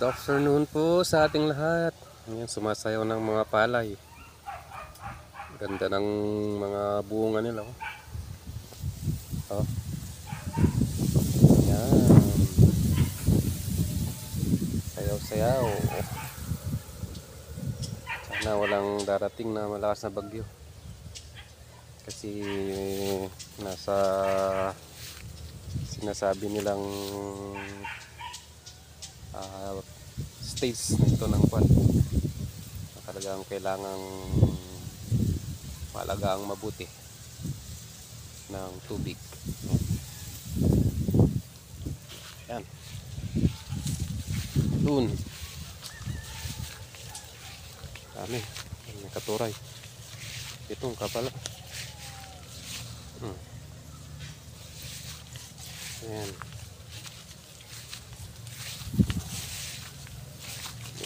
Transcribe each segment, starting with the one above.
Good afternoon po sa ating lahat. Ayan, sumasayaw ng mga palay. Ganda ng mga bunga nila. Oh. Ayan. Sayaw-sayaw. Sana walang darating na malakas na bagyo. Kasi nasa sinasabi nilang stage nito ng kwan. Talagang kailangang malagang mabuti ng tubig. Yan. Doon. Dami. May katuray. Itong kapala. Ayan.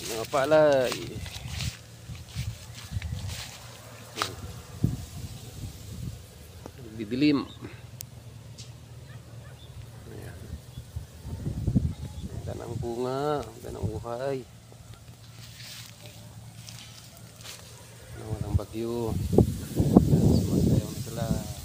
Mga palay. Didilim. Ayan. Ganda ng bunga. Ganda ng buhay. Walang bagyo. Sumasayaw na sila.